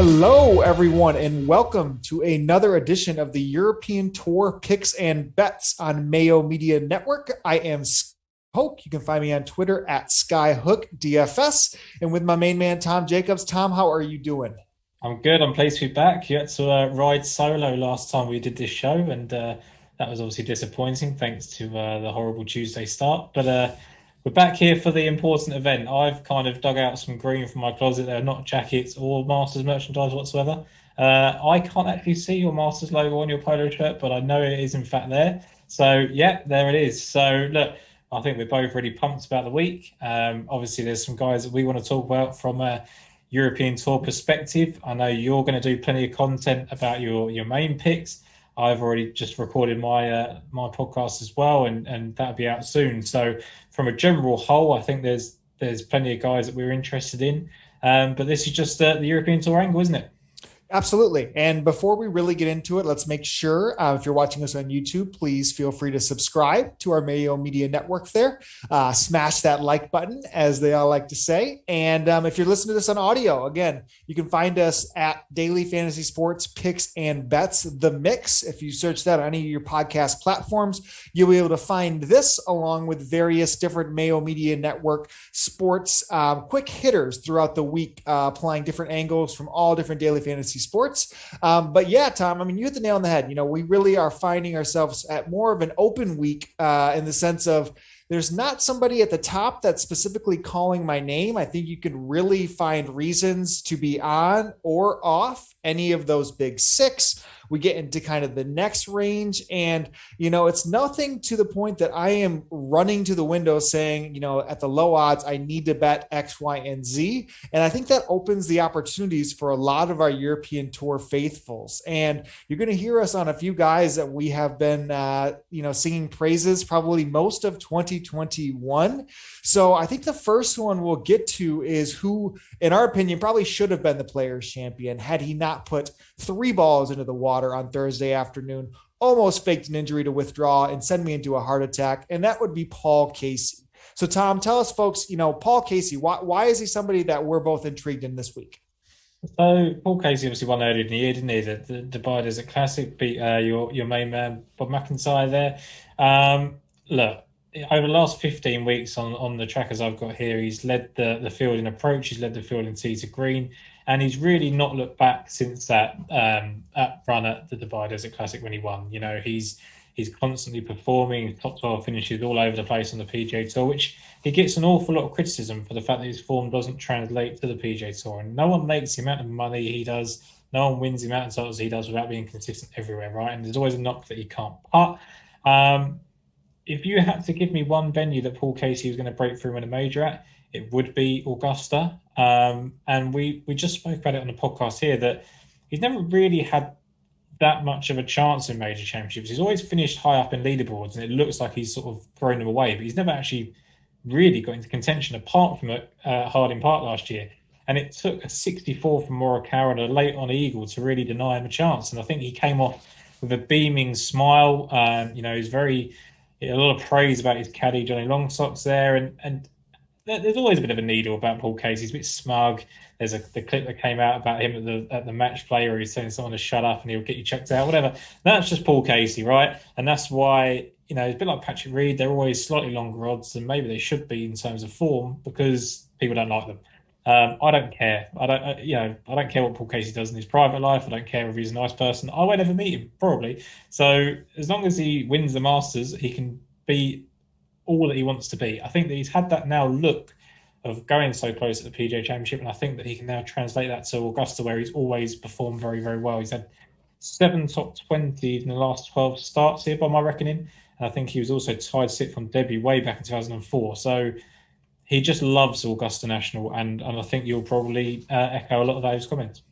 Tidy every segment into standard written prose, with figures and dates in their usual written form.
Hello, everyone, and welcome to another edition of the European Tour Picks and Bets on Mayo Media Network. I am Hoke. You can find me on Twitter at SkyHookDFS, and with my main man, Tom Jacobs. Tom, how are you doing? I'm good. I'm pleased to be back. You had to ride solo last time we did this show, and that was obviously disappointing thanks to the horrible Tuesday start. But we're back here for the important event. I've kind of dug out some green from my closet. They're not jackets or Masters merchandise whatsoever. I can't actually see your Masters logo on your polo shirt, but I know it is in fact there. So yeah, there it is. So look, I think we're both really pumped about the week. Obviously, there's some guys that we want to talk about from a European Tour perspective. I know you're going to do plenty of content about your main picks. I've already just recorded my podcast as well, and that'll be out soon. So from a general whole, I think there's plenty of guys that we're interested in. But this is just the European Tour angle, isn't it? Absolutely. And before we really get into it, let's make sure if you're watching us on YouTube, please feel free to subscribe to our Mayo Media Network there. Smash that like button, as they all like to say. And if you're listening to this on audio, again, you can find us at Daily Fantasy Sports Picks and Bets, The Mix. If you search that on any of your podcast platforms, you'll be able to find this along with various different Mayo Media Network sports quick hitters throughout the week, applying different angles from all different daily fantasy sports. But yeah, Tom, I mean, you hit the nail on the head. You know, we really are finding ourselves at more of an open week in the sense of there's not somebody at the top that's specifically calling my name. I think you can really find reasons to be on or off any of those big six. We get into kind of the next range, and it's nothing to the point that I am running to the window saying, at the low odds, I need to bet X, Y, and Z. And I think that opens the opportunities for a lot of our European Tour faithfuls. And you're going to hear us on a few guys that we have been, singing praises probably most of 2021. So I think the first one we'll get to is who, in our opinion, probably should have been the Players' Champion had he not put 3 balls into the water on Thursday afternoon, almost faked an injury to withdraw and send me into a heart attack. And that would be Paul Casey. So Tom, tell us folks, Paul Casey, why is he somebody that we're both intrigued in this week? So Paul Casey obviously won earlier in the year, didn't he? The Dubai Desert Classic, beat your main man Bob McIntyre there. Look, over the last 15 weeks on the trackers I've got here, he's led the field in approach, he's led the field in tee to green, and he's really not looked back since that run at the Dubai Desert Classic when he won. He's constantly performing, top 12 finishes all over the place on the PGA Tour, which he gets an awful lot of criticism for the fact that his form doesn't translate to the PGA Tour. And no one makes the amount of money he does, no one wins the amount of titles he does without being consistent everywhere, right? And there's always a knock that he can't putt. If you had to give me one venue that Paul Casey was going to break through in a major at, it would be Augusta. And we just spoke about it on the podcast here that he's never really had that much of a chance in major championships. He's always finished high up in leaderboards, and it looks like he's sort of thrown them away, but he's never actually really got into contention apart from at Harding Park last year. And it took a 64 from Morikawa and a late on eagle to really deny him a chance. And I think he came off with a beaming smile. He's a lot of praise about his caddy, Johnny Longsocks there. And there's always a bit of a needle about Paul Casey. He's a bit smug. There's the clip that came out about him at the match play where he's telling someone to shut up and he'll get you checked out, whatever. That's just Paul Casey, right? And that's why, it's a bit like Patrick Reed. They're always slightly longer odds than maybe they should be in terms of form because people don't like them. I don't care. I don't care what Paul Casey does in his private life. I don't care if he's a nice person. I won't ever meet him, probably. So as long as he wins the Masters, he can be all that he wants to be. I think that he's had that now look of going so close at the PGA Championship, and I think that he can now translate that to Augusta, where he's always performed very, very well. He's had 7 top 20s in the last 12 starts here, by my reckoning, and I think he was also tied sixth on debut way back in 2004. So he just loves Augusta National, and I think you'll probably echo a lot of those comments.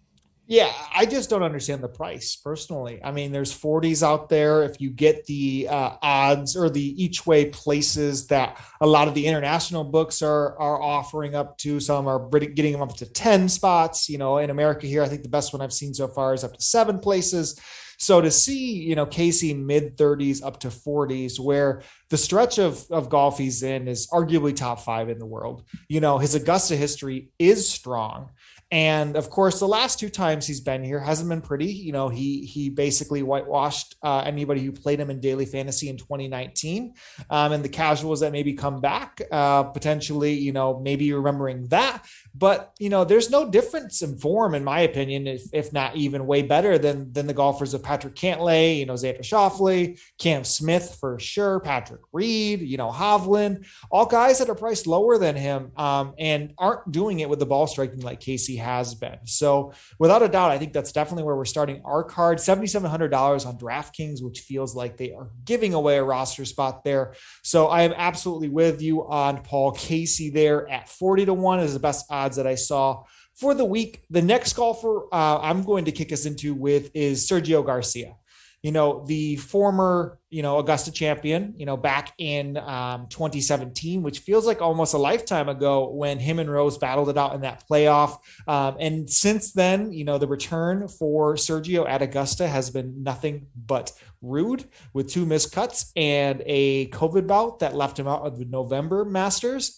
Yeah, I just don't understand the price personally. I mean, there's 40s out there. If you get the odds or the each way places that a lot of the international books are offering up to, some are getting them up to 10 spots. In America here, I think the best one I've seen so far is up to 7 places. So to see, Casey mid 30s up to 40s, where the stretch of golf he's in is arguably top 5 in the world. His Augusta history is strong. And of course, the last two times he's been here hasn't been pretty. He basically whitewashed anybody who played him in daily fantasy in 2019, and the casuals that maybe come back, potentially, maybe remembering that. But there's no difference in form, in my opinion, if not even way better than the golfers of Patrick Cantlay, Xander Schauffele, Cam Smith for sure, Patrick Reed, Hovland, all guys that are priced lower than him, and aren't doing it with the ball striking like Casey has been. So without a doubt, I think that's definitely where we're starting our card. $7,700 on DraftKings, which feels like they are giving away a roster spot there. So I am absolutely with you on Paul Casey there at 40-1 is the best odds that I saw for the week. The next golfer I'm going to kick us into with is Sergio Garcia. The former, Augusta champion, back in 2017, which feels like almost a lifetime ago when him and Rose battled it out in that playoff. And since then, the return for Sergio at Augusta has been nothing but rude, with 2 missed cuts and a COVID bout that left him out of the November Masters.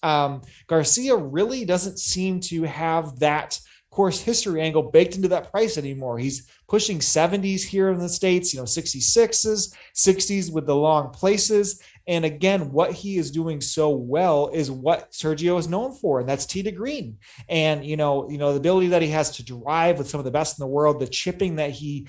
Garcia really doesn't seem to have that course history angle baked into that price anymore. He's pushing 70s here in the States, 66s, 60s with the long places. And again, what he is doing so well is what Sergio is known for, and that's tee to green. And, the ability that he has to drive with some of the best in the world, the chipping that he,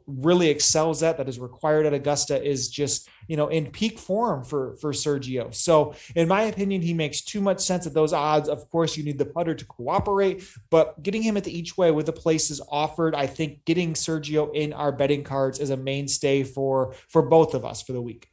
really excels at, that is required at Augusta, is just, in peak form for Sergio. So in my opinion, he makes too much sense at those odds. Of course, you need the putter to cooperate, but getting him at the each way with the places offered, I think getting Sergio in our betting cards is a mainstay for both of us for the week.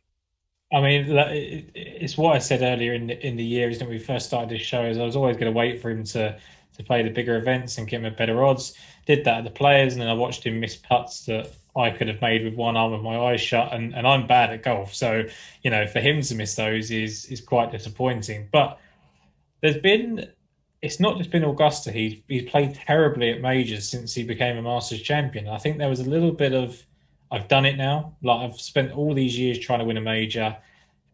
I mean, it's what I said earlier in the year, isn't it? When we first started this show, is I was always going to wait for him to play the bigger events and get him at better odds. Did that at the Players, and then I watched him miss putts that I could have made with one arm with my eyes shut, and I'm bad at golf, so for him to miss those is quite disappointing. But it's not just been Augusta. He's played terribly at majors since he became a Masters champion. I think there was a little bit of, I've done it now. Like, I've spent all these years trying to win a major.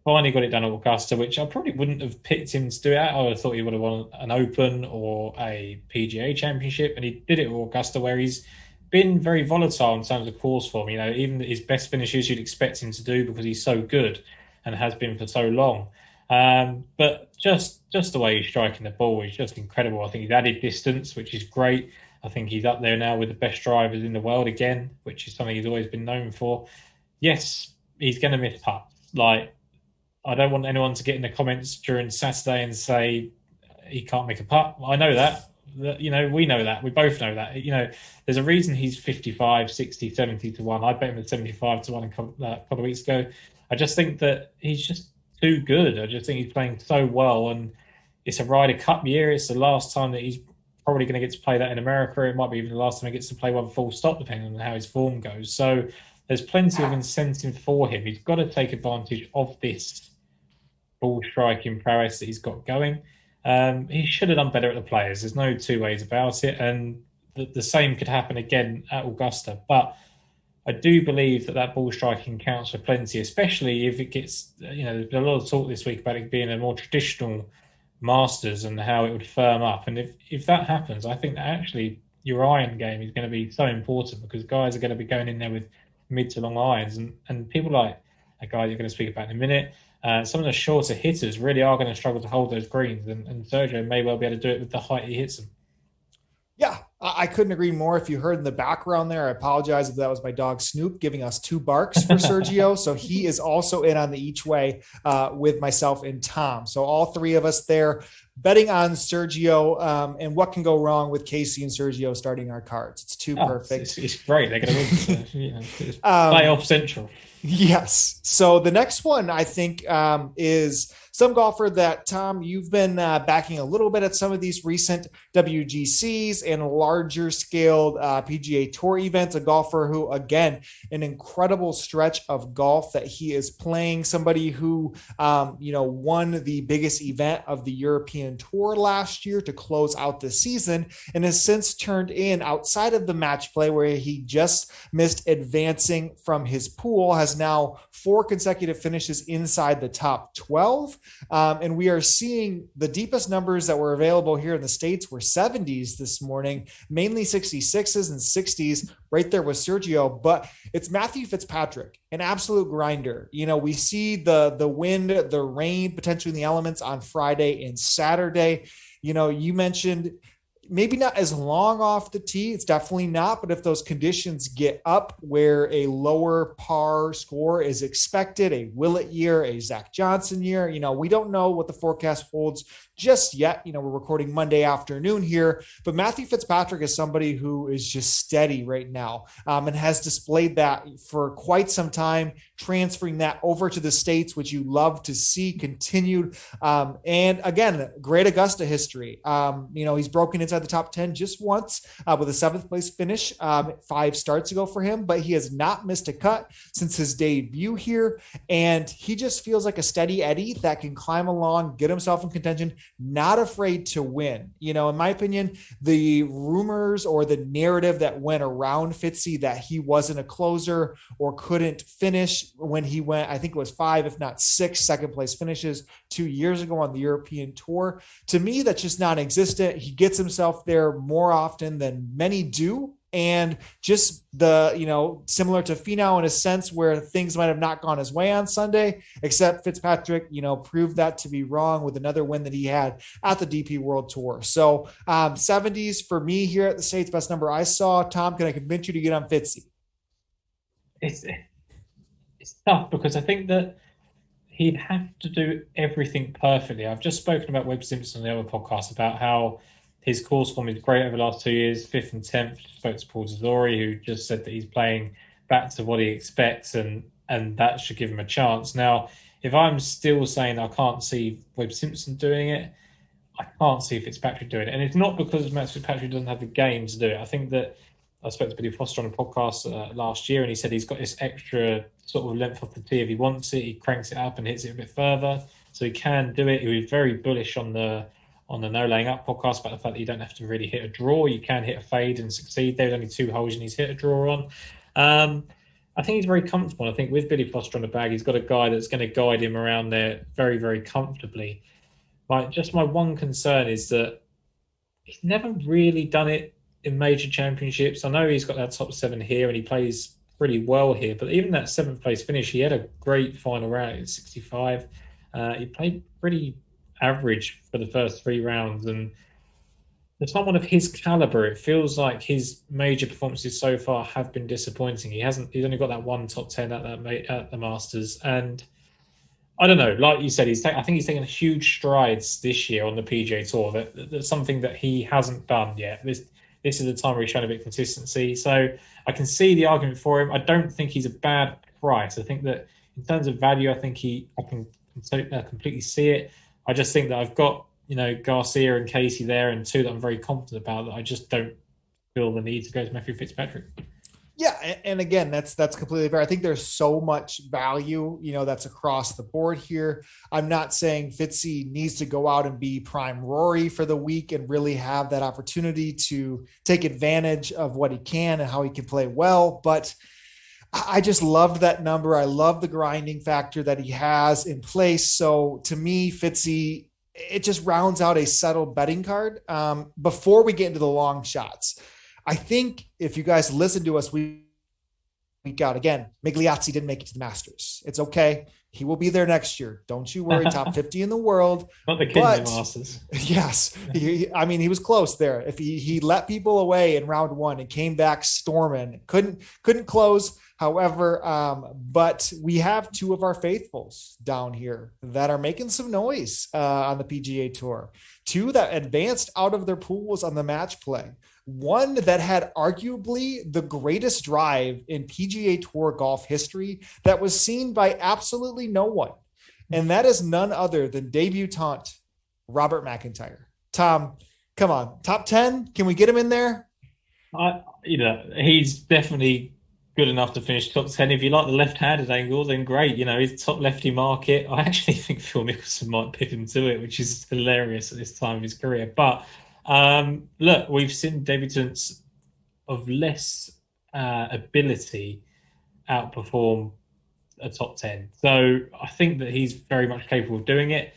Finally got it done at Augusta, which I probably wouldn't have picked him to do it. I would have thought he would have won an Open or a PGA Championship, and he did it at Augusta, where he's been very volatile in terms of course form. Even his best finishes you'd expect him to do because he's so good and has been for so long. But just the way he's striking the ball is just incredible. I think he's added distance, which is great. I think he's up there now with the best drivers in the world again, which is something he's always been known for. Yes, he's going to miss putts. Like, I don't want anyone to get in the comments during Saturday and say he can't make a putt. I know that. We know that. We both know that. There's a reason he's 55, 60, 70-1. I bet him at 75-1 a couple of weeks ago. I just think that he's just too good. I just think he's playing so well, and it's a Ryder Cup year. It's the last time that he's probably going to get to play that in America. It might be even the last time he gets to play one full stop, depending on how his form goes. So there's plenty of incentive for him. He's got to take advantage of this ball striking prowess that he's got going. He should have done better at the Players. There's no two ways about it. And the same could happen again at Augusta. But I do believe that ball striking counts for plenty, especially if it gets, there's been a lot of talk this week about it being a more traditional Masters and how it would firm up. And if that happens, I think that actually your iron game is going to be so important, because guys are going to be going in there with mid to long irons. And people like a guy you're going to speak about in a minute, some of the shorter hitters really are going to struggle to hold those greens. And Sergio may well be able to do it with the height he hits them. Yeah, I couldn't agree more. If you heard in the background there, I apologize if that was my dog Snoop giving us 2 barks for Sergio. So he is also in on the each way with myself and Tom. So all 3 of us there betting on Sergio, and what can go wrong with Casey and Sergio starting our cards? It's too perfect. It's great. They're going to win. It's playoff central. Yes. So the next one, I think, is some golfer that, Tom, you've been backing a little bit at some of these recent WGCs and larger scaled PGA Tour events. A golfer who, again, an incredible stretch of golf that he is playing. Somebody who, won the biggest event of the European Tour last year to close out the season, and has since turned in outside of the match play, where he just missed advancing from his pool, has has now 4 consecutive finishes inside the top 12. And we are seeing the deepest numbers that were available here in the States were 70s this morning, mainly 66s and 60s, right there with Sergio. But it's Matthew Fitzpatrick, an absolute grinder. We see the wind, the rain, potentially in the elements on Friday and Saturday. You mentioned maybe not as long off the tee. It's definitely not. But if those conditions get up where a lower par score is expected, a Willett year, a Zach Johnson year, we don't know what the forecast holds just yet. We're recording Monday afternoon here, but Matthew Fitzpatrick is somebody who is just steady right now, and has displayed that for quite some time, transferring that over to the States, which you love to see continued. And again, great Augusta history. He's broken inside the top 10 just once, with a 7th place finish 5 starts ago for him, but he has not missed a cut since his debut here. And he just feels like a steady Eddie that can climb along, get himself in contention, not afraid to win. In my opinion, the rumors or the narrative that went around Fitzy that he wasn't a closer or couldn't finish when he went, I think it was 5, if not 6 second place finishes 2 years ago on the European Tour. To me, that's just non-existent. He gets himself there more often than many do. And just similar to Finau in a sense where things might have not gone his way on Sunday, except Fitzpatrick, proved that to be wrong with another win that he had at the DP World Tour. So 70s for me here at the States, best number I saw. Tom, can I convince you to get on Fitzy? It's tough because I think that he'd have to do everything perfectly. I've just spoken about Webb Simpson on the other podcast about how his course form is great over the last 2 years, 5th and 10th. Spoke to Paul Tesori, who just said that he's playing back to what he expects, and that should give him a chance. Now, if I'm still saying I can't see Webb Simpson doing it, I can't see Fitzpatrick doing it. And it's not because Matt Fitzpatrick doesn't have the game to do it. I think that I spoke to Billy Foster on a podcast last year, and he said he's got this extra sort of length off the tee if he wants it. He cranks it up and hits it a bit further, so he can do it. He was very bullish on the No Laying Up podcast about the fact that you don't have to really hit a draw. You can hit a fade and succeed. There's only 2 holes and he's hit a draw on. I think he's very comfortable. I think with Billy Foster on the bag, he's got a guy that's going to guide him around there very, very comfortably. My one concern is that he's never really done it in major championships. I know he's got that top 7 here and he plays pretty well here, but even that 7th place finish, he had a great final round at 65. He played pretty average for the first 3 rounds, and for someone of his caliber, it feels like his major performances so far have been disappointing. He's only got that 1 top 10 at the Masters, and I don't know, like you said, I think he's taken huge strides this year on the PGA Tour. That's something that he hasn't done yet. This is the time where he's shown a bit of consistency, so I can see the argument for him. I don't think he's a bad price. I think that in terms of value, I can completely see it. I just think that I've got, Garcia and Casey there, and 2 that I'm very confident about, that I just don't feel the need to go to Matthew Fitzpatrick. Yeah, and again, that's completely fair. I think there's so much value, that's across the board here. I'm not saying Fitzy needs to go out and be prime Rory for the week and really have that opportunity to take advantage of what he can and how he can play well, but I just loved that number. I love the grinding factor that he has in place. So to me, Fitzy, it just rounds out a settled betting card. Before we get into the long shots, I think if you guys listen to us, week out again, Migliozzi didn't make it to the Masters. It's okay. He will be there next year. Don't you worry. Top 50 in the world. Not the king of the Masters. Yes. He was close there. If he let people away in round 1 and came back storming, couldn't close. However, but we have 2 of our faithfuls down here that are making some noise on the PGA Tour. 2 that advanced out of their pools on the match play. One that had arguably the greatest drive in PGA Tour golf history that was seen by absolutely no one. And that is none other than debutant Robert McIntyre. Tom, come on. Top 10? Can we get him in there? He's definitely good enough to finish top 10. If you like the left-handed angle, then great. He's top lefty market. I actually think Phil Mickelson might pip him to it, which is hilarious at this time of his career. But look, we've seen debutants of less ability outperform a top 10. So I think that he's very much capable of doing it.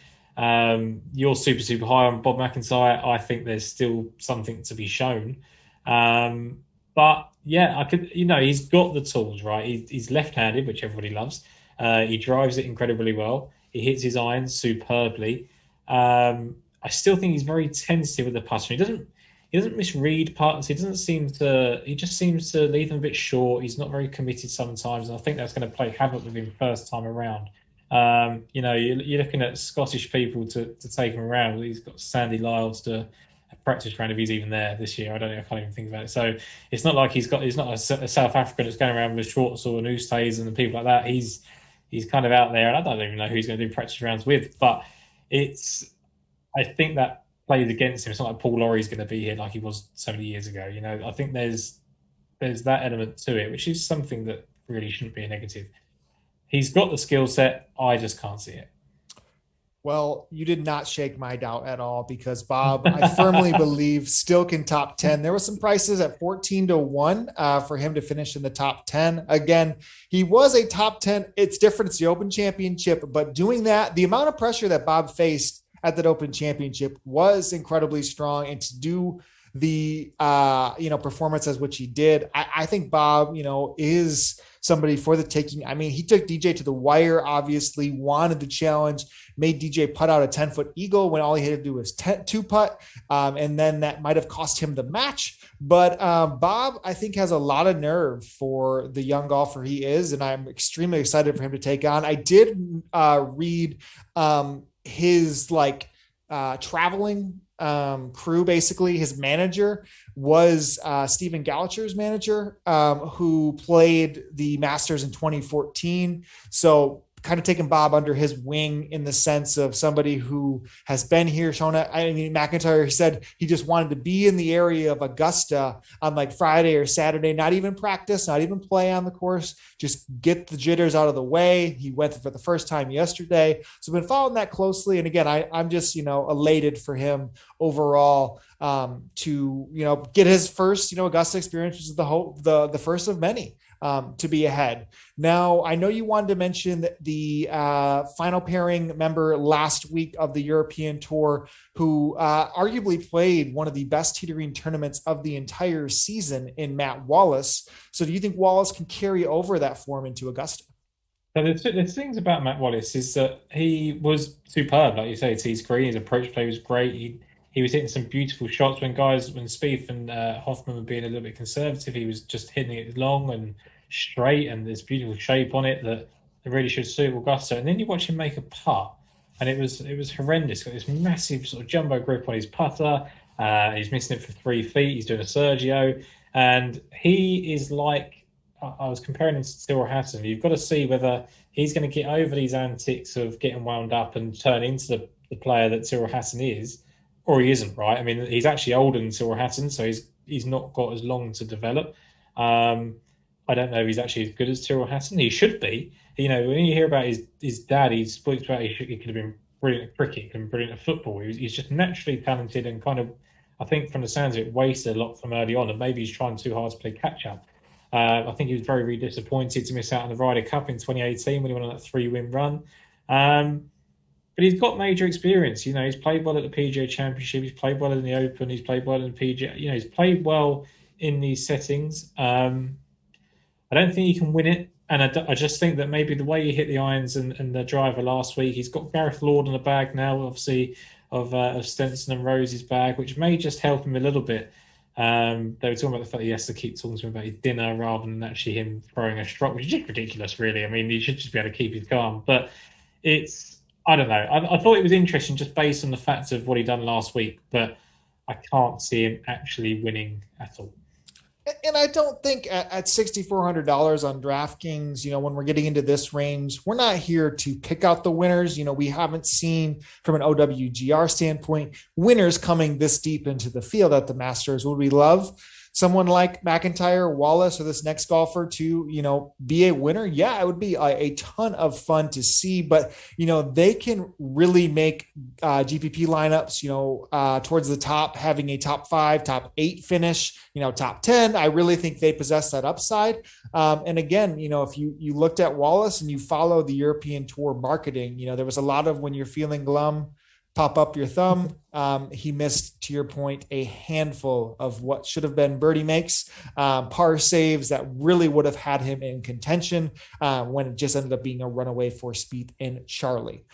You're super, super high on Bob McIntyre. I think there's still something to be shown. But yeah, I could, he's got the tools, right? He's left-handed, which everybody loves. He drives it incredibly well. He hits his irons superbly. I still think he's very tentative with the putter. He doesn't misread putts. He just seems to leave them a bit short. He's not very committed sometimes, and I think that's going to play havoc with him first time around. You're looking at Scottish people to take him around. He's got Sandy Lyles to practice round if he's even there this year. I can't even think about it. So it's not like he's not a South African that's going around with shorts or news stays and people like that. He's kind of out there, and I don't even know who he's going to do practice rounds with. But I think that plays against him. It's not like Paul Laurie's going to be here like he was so many years ago. I think there's that element to it, which is something that really shouldn't be a negative. He's got the skill set. I just can't see it. Well, you did not shake my doubt at all because Bob, I firmly believe, still can top 10. There were some prices at 14-1 for him to finish in the top 10. Again, he was a top 10. It's different. It's the Open Championship, but doing that, the amount of pressure that Bob faced at that Open Championship was incredibly strong, and to do the performance as which he did, I think Bob is somebody for the taking. I mean, he took DJ to the wire, obviously wanted the challenge, made DJ putt out a 10-foot eagle when all he had to do was two putt, and then that might have cost him the match. But Bob, I think, has a lot of nerve for the young golfer he is, and I'm extremely excited for him to take on. I did read his traveling crew. Basically, his manager was Stephen Gallagher's manager, who played the Masters in 2014. So kind of taking Bob under his wing in the sense of somebody who has been here. McIntyre said he just wanted to be in the area of Augusta on like Friday or Saturday, not even practice, not even play on the course, just get the jitters out of the way. He went for the first time yesterday. So I've been following that closely. And again, I'm just, elated for him overall to, get his first, Augusta experience, which is the first of many. To be ahead. Now, I know you wanted to mention the final pairing member last week of the European Tour, who arguably played one of the best teetering tournaments of the entire season in Matt Wallace. So do you think Wallace can carry over that form into Augusta? So the things about Matt Wallace is that he was superb. Like you say, he's green, his approach play was great. He was hitting some beautiful shots when Spieth and Hoffman were being a little bit conservative. He was just hitting it long and straight, and there's beautiful shape on it that really should suit Augusta. And then you watch him make a putt, and it was horrendous. Got this massive sort of jumbo grip on his putter. He's missing it for 3 feet. He's doing a Sergio, and he is like, I was comparing him to Tyrrell Hatton. You've got to see whether he's going to get over these antics of getting wound up and turn into the player that Tyrrell Hatton is, or he isn't, right? I mean, he's actually older than Tyrrell Hatton, so he's not got as long to develop. I don't know if he's actually as good as Tyrrell Hatton. He should be. When you hear about his dad, he speaks about he could have been brilliant at cricket, and brilliant at football. He's just naturally talented and kind of, I think from the sounds of it, wasted a lot from early on, and maybe he's trying too hard to play catch up. I think he was very, very disappointed to miss out on the Ryder Cup in 2018 when he went on that 3-win run. But he's got major experience. He's played well at the PGA Championship. He's played well in the Open. He's played well in the PGA. He's played well in these settings. I don't think he can win it. And I just think that maybe the way he hit the irons and the driver last week, he's got Gareth Lord in the bag now, obviously, of Stenson and Rose's bag, which may just help him a little bit. They were talking about the fact that he has to keep talking to him about his dinner rather than actually him throwing a stroke, which is just ridiculous, really. I mean, he should just be able to keep his calm. But I don't know. I thought it was interesting just based on the fact of what he done last week, but I can't see him actually winning at all. And I don't think at $6,400 on DraftKings, when we're getting into this range, we're not here to pick out the winners. We haven't seen from an OWGR standpoint winners coming this deep into the field at the Masters. Would we love someone like McIntyre, Wallace, or this next golfer to, be a winner, yeah, it would be a ton of fun to see. But, they can really make GPP lineups, towards the top, having a top 5, top 8 finish, top 10. I really think they possess that upside. And again, if you looked at Wallace and you follow the European Tour marketing, there was a lot of when you're feeling glum, pop up your thumb. He missed, to your point, a handful of what should have been birdie makes, par saves that really would have had him in contention when it just ended up being a runaway for Spieth and Charlie.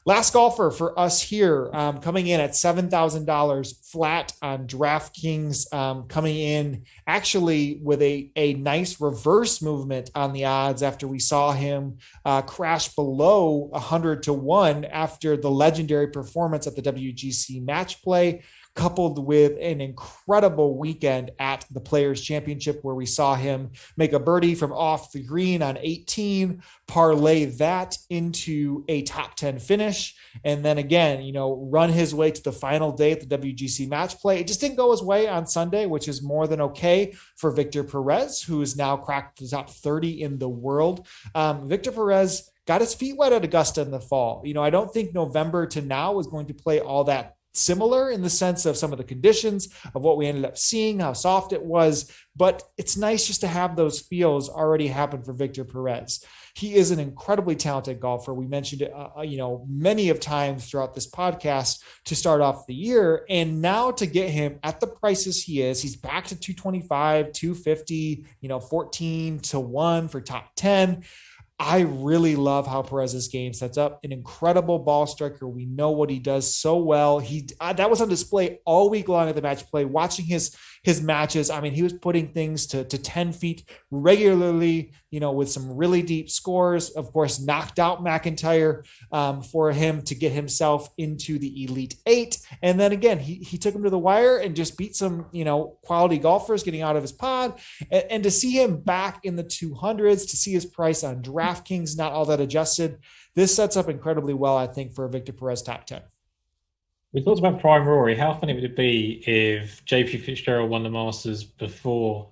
Last golfer for us here, coming in at $7,000 flat on DraftKings, coming in actually with a nice reverse movement on the odds after we saw him crash below 100 to 1 after the legendary performance at the WGC Match Play, coupled with an incredible weekend at the Players Championship where we saw him make a birdie from off the green on 18, parlay that into a top 10 finish, and then again, run his way to the final day at the WGC Match Play. It just didn't go his way on Sunday, which is more than okay for Victor Perez, who has now cracked the top 30 in the world. Victor Perez got his feet wet at Augusta in the fall. I don't think November to now is going to play all that similar in the sense of some of the conditions of what we ended up seeing, how soft it was, but it's nice just to have those feels already happen for Victor Perez. He is an incredibly talented golfer. We mentioned it, many of times throughout this podcast to start off the year, and now to get him at the prices he's back to 225, 250, 14 to 1 for top 10. I really love how Perez's game sets up. An incredible ball striker. We know what he does so well. That was on display all week long at the Match Play. Watching his matches, I mean, he was putting things to 10 feet regularly, with some really deep scores. Of course, knocked out McIntyre for him to get himself into the Elite 8. And then again, he took him to the wire and just beat some, quality golfers getting out of his pod. And to see him back in the 200s, to see his price on DraftKings not all that adjusted, this sets up incredibly well, I think, for a Victor Perez top 10. We talked about Prime Rory. How funny would it be if JP Fitzgerald won the Masters before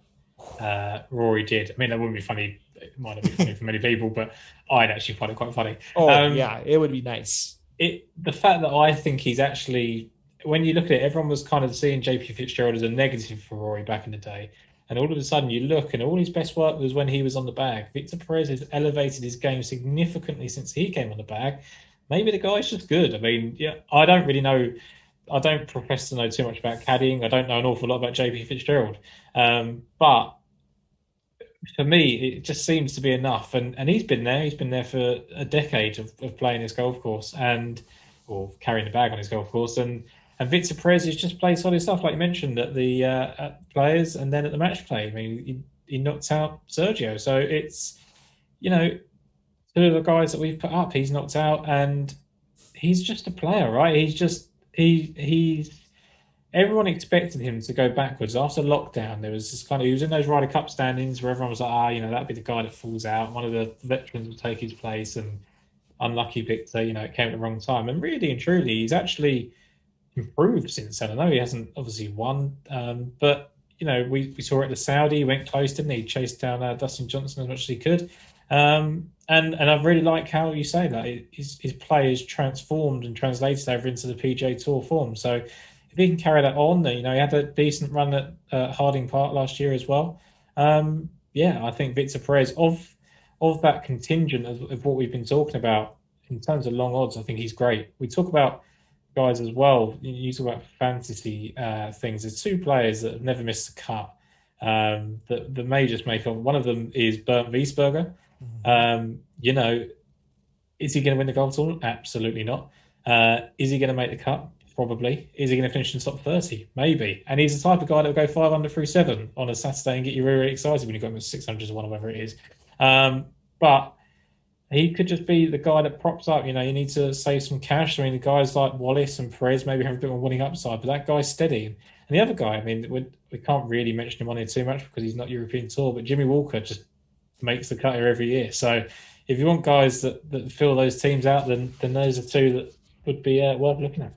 Rory did? I mean, that wouldn't be funny. It might not be funny for many people, but I'd actually find it quite funny. Yeah, it would be nice. The fact that I think he's actually, when you look at it, everyone was kind of seeing JP Fitzgerald as a negative for Rory back in the day. And all of a sudden you look and all his best work was when he was on the bag. Victor Perez has elevated his game significantly since he came on the bag. Maybe the guy's just good. I mean, yeah, I don't really know. I don't profess to know too much about caddying. I don't know an awful lot about JP Fitzgerald. But for me, it just seems to be enough. And he's been there. He's been there for a decade of playing this golf course or carrying the bag on his golf course. And Victor Perez has just played solid stuff, like you mentioned, at the at Players and then at the Match Play. I mean, he knocked out Sergio. So it's, two of the guys that we've put up, he's knocked out, and he's just a player, right? He's everyone expected him to go backwards after lockdown. There was this he was in those Ryder Cup standings where everyone was like, that'd be the guy that falls out. One of the veterans will take his place, and unlucky Victor, it came at the wrong time. And really and truly, he's actually improved since then. I know he hasn't obviously won, but we saw it at the Saudi. He went close, didn't he? Chased down Dustin Johnson as much as he could. And I really like how you say that his play is transformed and translated over into the PGA Tour form. So if he can carry that on, he had a decent run at Harding Park last year as well. I think Victor Perez of that contingent of what we've been talking about in terms of long odds, I think he's great. We talk about guys as well. You talk about fantasy things. There's two players that have never missed a cut that the majors make on. One of them is Bernd Wiesberger. Is he going to win the golf tournament? Absolutely not. Is he going to make the cut? Probably. Is he going to finish in the top 30? Maybe. And he's the type of guy that will go 5 under through 7 on a Saturday and get you really, really excited when you got him at 600 to 1 or whatever it is. But he could just be the guy that props up. You need to save some cash. I mean, the guys like Wallace and Perez maybe have a bit more winning upside, but that guy's steady. And the other guy, I mean, we can't really mention him on here too much because he's not European Tour, but Jimmy Walker just makes the cut here every year. So if you want guys that fill those teams out, then those are two that would be worth looking at.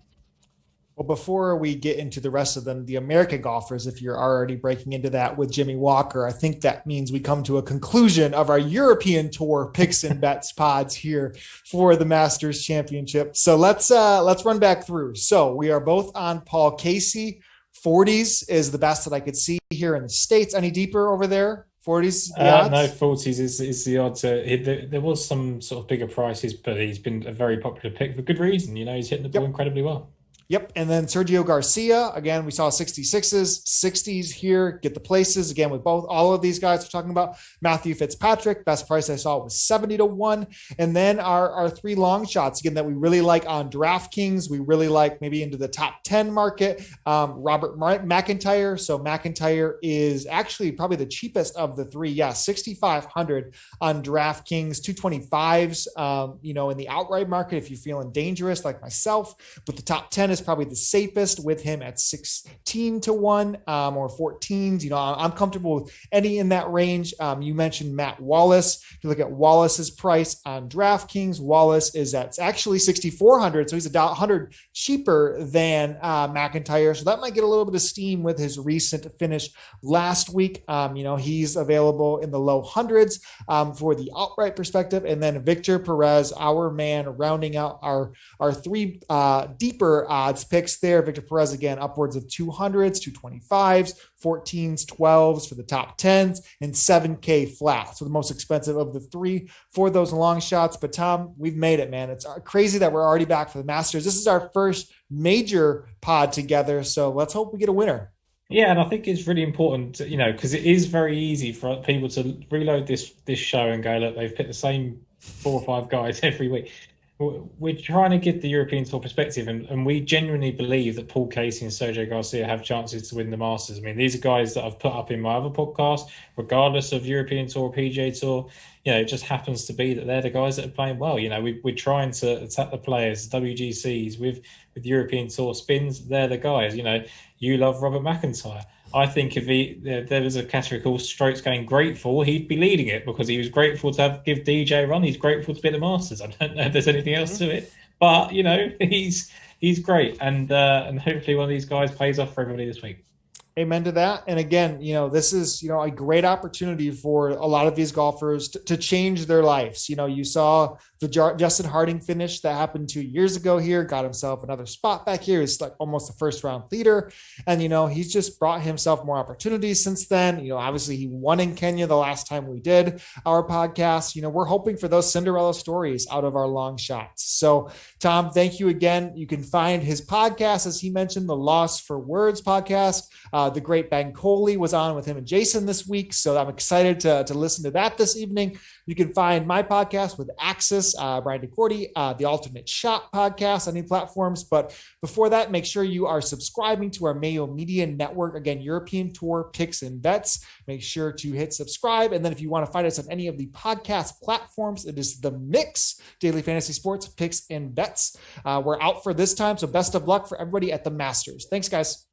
Well, before we get into the rest of them, the American golfers, if you're already breaking into that with Jimmy Walker, I think that means we come to a conclusion of our European Tour picks and bets pods here for the Masters Championship. So let's run back through. So we are both on Paul Casey. 40s is the best that I could see here in the States. Any deeper over there? 40s the odds? No, 40s is the odds. There was some sort of bigger prices, but he's been a very popular pick for good reason. He's hitting the ball incredibly well. Yep. And then Sergio Garcia, again, we saw 66s, 60s here, get the places again with all of these guys we're talking about. Matthew Fitzpatrick, best price I saw was 70-1. And then our three long shots, again, that we really like on DraftKings. We really like maybe into the top 10 market. Robert McIntyre. So McIntyre is actually probably the cheapest of the three. Yeah, 6,500 on DraftKings, 225s, in the outright market if you're feeling dangerous like myself. But the top 10 is probably the safest with him at 16-1 or 14s. I'm comfortable with any in that range. You mentioned Matt Wallace. If you look at Wallace's price on DraftKings, Wallace is at actually 6,400. So he's $100 cheaper than McIntyre. So that might get a little bit of steam with his recent finish last week. He's available in the low hundreds for the outright perspective. And then Victor Perez, our man, rounding out our three deeper odds picks there. Victor Perez, again, upwards of 200s, 225s, 14s, 12s for the top 10s, and 7K flat. So the most expensive of the three for those long shots. But Tom, we've made it, man. It's crazy that we're already back for the Masters. This is our first major pod together. So let's hope we get a winner. Yeah, and I think it's really important, because it is very easy for people to reload this show and go, look, they've picked the same 4 or 5 guys every week. We're trying to get the European Tour perspective, and we genuinely believe that Paul Casey and Sergio Garcia have chances to win the Masters. I mean, these are guys that I've put up in my other podcast, regardless of European Tour, PGA Tour. It just happens to be that they're the guys that are playing well. We're trying to attack the players, WGCs, with European Tour spins. They're the guys. You love Robert McIntyre. I think if there was a category called Strokes Gained Grateful, he'd be leading it because he was grateful to give DJ a run. He's grateful to be the Masters. I don't know if there's anything else to it, but he's great, and hopefully one of these guys pays off for everybody this week. Amen to that. And again, this is, a great opportunity for a lot of these golfers to change their lives. You saw the Justin Harding finish that happened 2 years ago here, got himself another spot back here. He's like almost a first round leader. And, he's just brought himself more opportunities since then. Obviously he won in Kenya the last time we did our podcast. We're hoping for those Cinderella stories out of our long shots. So Tom, thank you again. You can find his podcast, as he mentioned, the Lost for Words podcast. The great Ben Coley was on with him and Jason this week. So I'm excited to listen to that this evening. You can find my podcast with Axis, Brian DeCordy, the Alternate Shot podcast on any platforms. But before that, make sure you are subscribing to our Mayo Media Network. Again, European Tour picks and bets. Make sure to hit subscribe. And then if you want to find us on any of the podcast platforms, it is The Mix, Daily Fantasy Sports Picks and Bets. We're out for this time. So best of luck for everybody at the Masters. Thanks, guys.